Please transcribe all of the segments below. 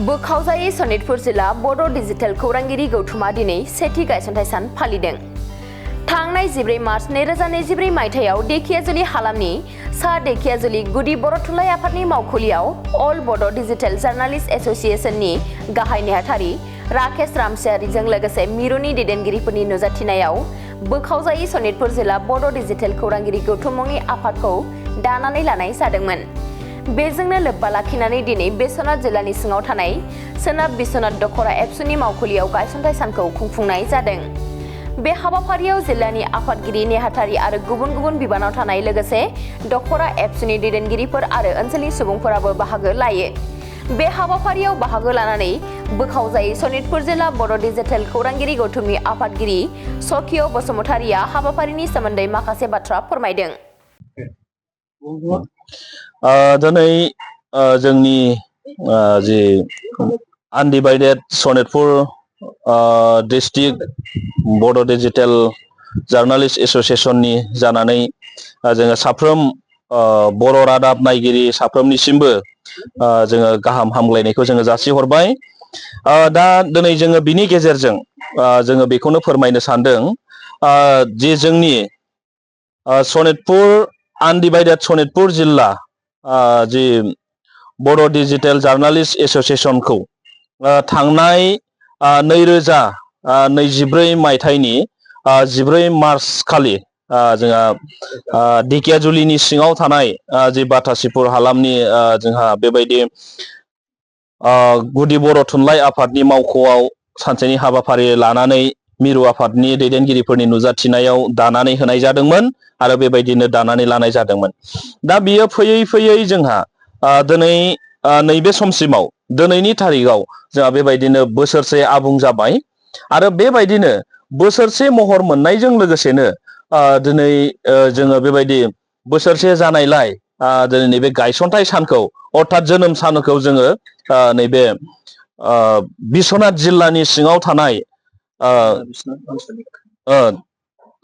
बोखावजायै सनितपुर जिल्ला बड' डिजिटेल खौरांगिरि गौथुमा दिनै सेथि गायसनथाय सान फालिदों। थांनाय 14 मार्च 2024 मायथाइयाव धेकियाजुलि हालामनि सा धेकियाजुलि गुदि बर' थुनलाइ आफादनि मावखुलियाव अल बड' डिजिटेल जार्नालिस्ट एस'सिएशननि गाहाय नेहाथारि राकेश रामसियारिजों लोगोसे मिरुनि दैदेनगिरिफोरनि नुजाथिनायाव बोखावजायै सनितपुर जिल्ला बड' डिजिटेल खौरांगिरि गौथुम मुंनि आफादखौ दानानै लानाय जादोंमोन। बेजोंनो लोब्बा लाखिनानै दिनै बिश्वनाथ जिल्लानि सिङाव थानाय सोनाब बिश्वनाथ दखरा एबसुनि मावखुलियाव गायसनथाय सानखौ खुंफुंनाय जादों। बे हाबाफारियाव जिल्लानि आफादगिरि नेहाथारि आरो गुबुन गुबुन बिबानाव थानाय लोगोसे दखरा एबसुनि दैदेनगिरिफोर आरो ओनसोलनि सुबुंफोराबो बाहागो लायो। बे हाबाफारियाव बाहागो लानानै बोखावजायै सनितपुर जिल्ला बड' डिजिटेल खौरांगिरि गौथुमनि आफादगिरि सखिय बसुमतारिया हाबाफारिनि सोमोन्दै माखासे बाथ्रा फोरमायदों। दिनै जोंनि जि आनडिभाइडेड सनितपुर डिस्ट्रिक्ट बड' डिजिटेल जार्नालिस्ट एस'सिएशननि जानानै जोङो साफ्रोम बर' रादाब नायगिरि साफ्रोमनिसिमबो जोङो गाहाम हामलायनायखौ जोङो जासिहरबाय। दा दिनै जोङो बिनि गेजेरजों जोङो बेखौनो फोरमायनो सानदों जे जोंनि सनितपुर आनडिभाइडेड सनितपुर जिल्ला जि बड' डिजिटेल जार्नालिस्ट एस'सिएशनखौ थांनाय 2024 मायथाइनि 14 मार्च खालि जोंहा धेकियाजुलिनि सिङाव थानाय जि बाटासिपुर हालामनि जोंहा बेबायदि गुदि बर' थुनलाइ आफादनि मावख'आव सानसेनि हाबाफारि लानानै मिरु आफादनि दैदेनगिरिफोरनि नुजाथिनायाव दानानै होनाय जादोंमोन आरो बेबायदिनो दानानै लानाय जादोंमोन। दा बियो फैयै फैयै जोंहा दिनै नैबे समसिमाव दिनैनि थारिखआव जोंहा बेबायदिनो बोसोरसे आबुं जाबाय आरो बेबायदिनो बोसोरसे महर मोननायजों लोगोसेनो दिनै जोङो बेबायदि बोसोरसे जानायलाय दिनै नैबे गायसनथाय सानखौ अर्थात जोनोम सानखौ जोङो नैबे बिश्वनाथ जिल्लानि सिङाव थानाय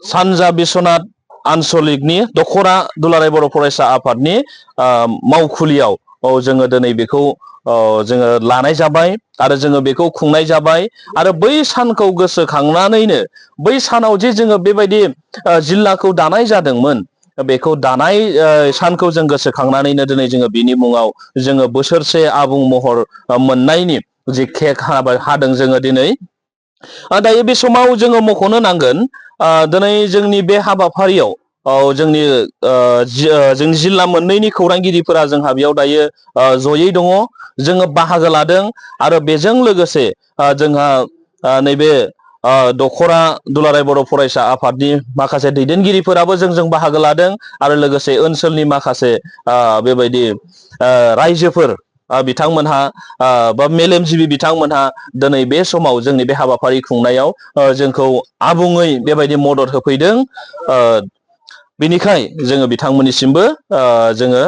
सानजा बिश्वनाथ आनसलिकनि दखरा दुलाराय बर' फरायसा आफादनि मावखुलियाव जोङो दिनै बेखौ जोङो लानाय जाबाय आरो जोङो बेखौ खुंनाय जाबाय आरो बै सानखौ गोसोखांनानैनो बै सानाव जे जोङो बेबायदि जिल्लाखौ दानाय जादोंमोन बेखौ दानाय सानखौ जों गोसोखांनानैनो दिनै जोङो बिनि मुङाव जोङो बोसोरसे आबुं महर मोननायनि जि केक हादों जोङो दिनै। दायो बे समाव जोङो मख'नो नांगोन दिनै जोंनि बे हाबाफारियाव जोंनि जिल्ला मोननैनि खौरांगिरिफोरा जोंहा बेयाव दायो जयै दङ, जोङो बाहागो लादों आरो बेजों लोगोसे जोंहा नैबे दखरा दुलाराय बर' फरायसा आफादनि माखासे दैदेनगिरिफोराबो जोंजों बाहागो लादों आरो लोगोसे ओनसोलनि माखासे बेबायदि रायजोफोर बिथांमोनहा बा मेलेमजिबि बिथांमोनहा दिनै बे समाव जोंनि बे हाबाफारि खुंनायाव जोंखौ आबुङै बेबायदि मदद होफैदों। बेनिखाय जोङो बिथांमोननिसिमबो जोङो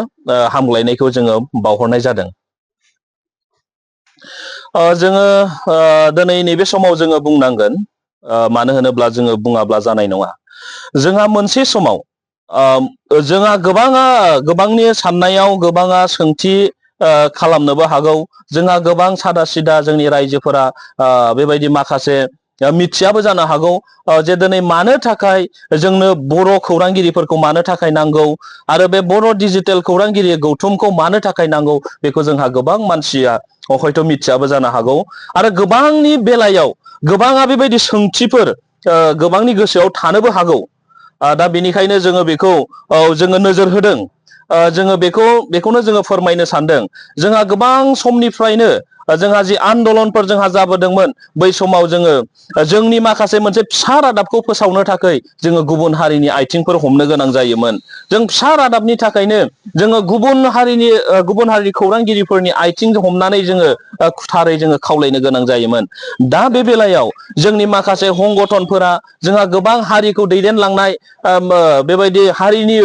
हामग्लायनायखौ जोङो बावहरनाय जादों। जोङो दिनै नैबे समाव जोङो बुंनांगोन, मानो होनोब्ला जोङो बुङाब्ला जानाय नङा। जोंहा मोनसे समाव जोंहा गोबांनि साननायाव गोबाङा सोंथि खालामनोबो हागौ। जोंहा गोबां सादा सिदा जोंनि रायजोफोरा बेबायदि माखासे मिथियाबो जानो हागौ जे दिनै मानो थाखाय जोंनो बर' खौरांगिरिफोरखौ मानो थाखाय नांगौ आरो बे बर' डिजिटेल खौरांगिरि गौथुमखौ मानो थाखाय नांगौ बेखौ जोंहा गोबां मानसिया हयथ' मिथियाबो जानो हागौ आरो गोबांनि बेलायाव गोबाङा बेबायदि सोंथिफोर गोबांनि गोसोआव थानोबो हागौ। दा बेनिखायनो जोङो बेखौ जोङो नोजोर होदों, जोङो बेखौनो जोङो फोरमायनो सानदों। जोंहा गोबां समनिफ्रायनो जोंहा जि आन्दलनफोर जोंहा जाबोदोंमोन बै समाव जोङो जोंनि माखासे मोनसे फिसा रादाबखौ फोसावनो थाखाय जोङो गुबुन हारिनि आथिंफोर हमनो गोनां जायोमोन। जों फिसा रादाबनि थाखायनो जोङो गुबुन हारिनि खौरांगिरिफोरनि आथिं हमनानै जोङो खुथारै जोङो खावलायनो गोनां जायोमोन। दा बे बेलायाव जोंनि माखासे हंगथनफोरा जोंहा गोबां हारिखौ दैदेनलांनाय बेबायदि हारिनि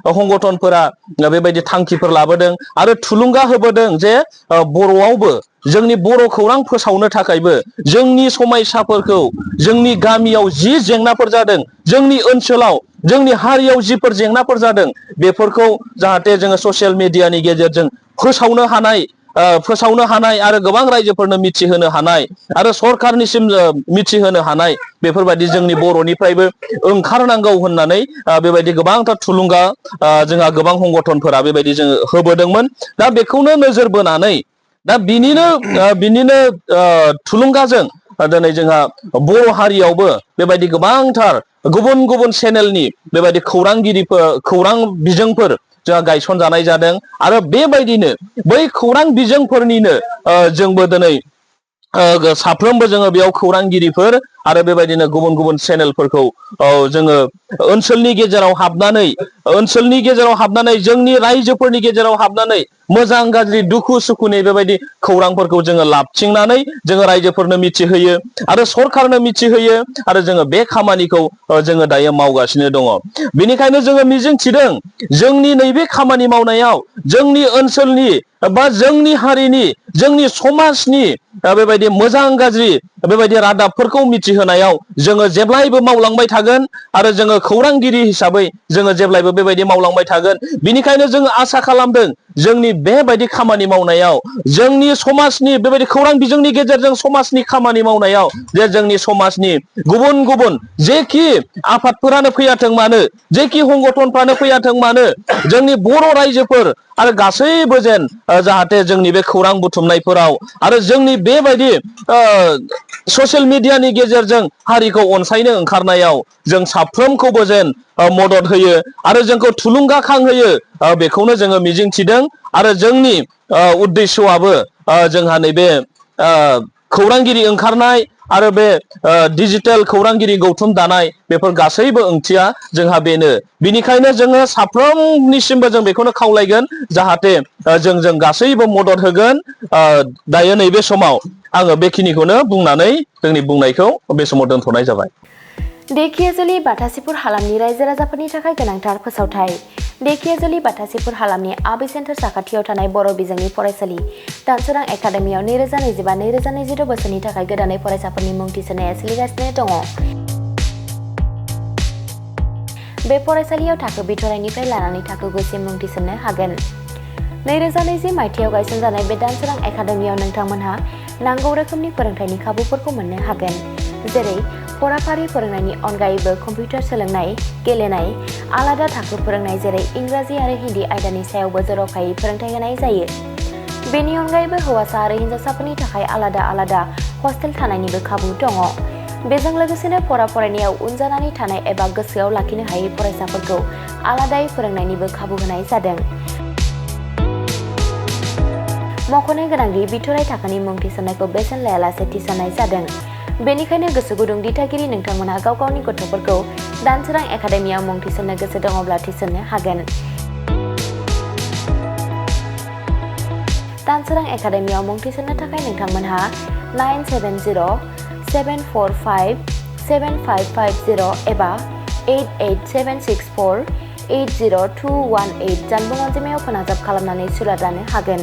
हंगथनफोरा बेबायदि थांखिफोर लाबोदों आरो थुलुंगा होबोदों जे बर'आवबो जोंनि बर' खौरां फोसावनो थाखायबो जोंनि समायसाफोरखौ जोंनि गामियाव जि जेंनाफोर जादों, जोंनि ओनसोलाव जोंनि हारियाव जिफोर जेंनाफोर जादों बेफोरखौ जाहाथे जोङो ससियेल मिडियानि गेजेरजों फोसावनो हानाय फोसावनो हानाय आरो गोबां रायजोफोरनो मिथिहोनो हानाय आरो सरखारनिसिम मिथिहोनो हानाय बेफोरबायदि जोंनि बर'निफ्रायबो ओंखारनांगौ होननानै बेबायदि गोबांथार थुलुंगा जोंहा गोबां संगठनफोरा बेबायदि जोङो होबोदोंमोन। दा बेखौनो नोजोर बोनानै दा बिनिनो थुलुंगाजों दिनै जोंहा बर' हारियावबो बेबायदि गोबांथार गुबुन गुबुन चेनेलनि बेबायदि खौरां बिजोंफोर जोंहा गायसनजानाय जादों आरो बेबायदिनो बै खौरां बिजोंफोरनिनो जोंबो दिनै साफ्रोमबो जोङो बेयाव खौरांगिरिफोर आरो बेबायदिनो गुबुन गुबुन चेनेलफोरखौ जोङो ओनसोलनि गेजेराव हाबनानै जोंनि रायजोफोरनि गेजेराव हाबनानै मोजां गाज्रि दुखु सुखुनि बेबायदि खौरांफोरखौ जोङो लाबथिंनानै जोङो रायजोफोरनो मिथिहोयो आरो सरखारनो मिथिहोयो आरो जोङो बे खामानिखौ जोङो दायो मावगासिनो दङ। बेनिखायनो जोङो मिजिंथिदों जोंनि नैबे खामानि मावनायाव जोंनि ओनसोलनि बा जोंनि हारिनि जोंनि समाजनि बेबायदि मोजां गाज्रि बेबायदि रादाबफोरखौ मिथिहोनायाव जोङो जेब्लायबो मावलांबाय थागोन आरो जोङो खौरांगिरि हिसाबै जोङो जेब्लायबो बेबायदि मावलांबाय थागोन। बिनिखायनो जोङो आसा खालामदों जोंनि बेबायदि खामानि मावनायाव जोंनि समाजनि बेबायदि खौरां बिजोंनि गेजेरजों समाजनि खामानि मावनायाव जे जोंनि समाजनि गुबुन गुबुन जेखि आफादफोरानो फैयाथों मानो जेखि संगठनफ्रानो फैयाथों मानो जोंनि बर' रायजोफोर आरो गासैबो जेन जाहाथे जोंनि बे खौरां बुथुमनायफोराव आरो जोंनि बेबायदि ससियेल मिडियानि गेजेरजों हारिखौ अनसायनो ओंखारनायाव जों साफ्रोमखौबो जेन मदद होयो आरो जोंखौ थुलुंगाखांहोयो बेखौनो जोङो मिजिंथिदों आरो जोंनि उद्देश्यआबो जोंहा नैबे खौरांगिरि ओंखारनाय आरो बे डिजिटेल खौरांगिरि गौथुम दानाय बेफोर गासैबो ओंथिया जोंहा बेनो। बिनिखायनो जोङो साफ्रोमनिसिमबो जों बेखौनो खावलायगोन जाहाथे जों गासैबो मदद होगोन। दायो नैबे समाव आङो बेखिनिखौनो बुंनानै जोंनि बुंनायखौ बे समाव दोनथ'नाय जाबाय। ढेकियाजुलि बाथासिपुर हालामनि रायजो राजाफोरनि थाखाय गोनांथार फोसावथाय। ढेकियाजुलि बाथासिपुर हालामनि आबि सेन्टार साखाथियाव थानाय बर' बिजोंनि फरायसालि दानसोरां एकाडेमियाव 2025-2026 बोसोरनि थाखाय गोदानै फरायसाफोरनि मुं थिसननाया सोलिगासिनो दङ। बे फरायसालियाव थाखो बिथराइनिफ्राय लानानै थाखो 9सिम मुं थिसननो हागोन। 2020 मायथाइयाव गायसनजानाय बे दानसोरां एकाडेमियाव नोंथांमोनहा नांगौ रोखोमनि फोरोंथायनि खाबुफोरखौ मोननो हागोन, जेरै फराफारि फोरोंनायनि अनगायैबो कम्पिउटार सोलोंनाय, गेलेनाय, आलादा थाखो फोरोंनाय जेरै इंराजि आरो हिन्दी आयदानि सायावबो जर'खायै फोरोंथाय होनाय जायो। बेनि अनगायैबो हौवासा आरो हिन्जावसाफोरनि थाखाय आलादा हस्टेल थानायनिबो खाबु दङ। बेजों लोगोसेनो फरायनायाव उन जानानै थानाय एबा गोसोआव लाखिनो हायै फरायसाफोरखौ आलादायै फोरोंनायनिबो खाबु होनाय जादों। मख'नो गोनांदि बिथराइ थाखोनि मुं थिसननायखौ बेसेन लायालासे थिसननाय जादों। बेनिखायनो गोसो गुदुं दिथागिरि नोंथांमोनहा गाव गावनि गथ'फोरखौ दानसोरां एकाडेमियाव मुं थिसननो गोसो दङब्ला थिसननो हागोन। दानसोरां एकाडेमियाव मुं थिसननो थाखाय नोंथांमोनहा 9770745550 एबा 88764802118 जानबुं अनजिमायाव फोनांजाब खालामनानै सुलाद लानो हागोन।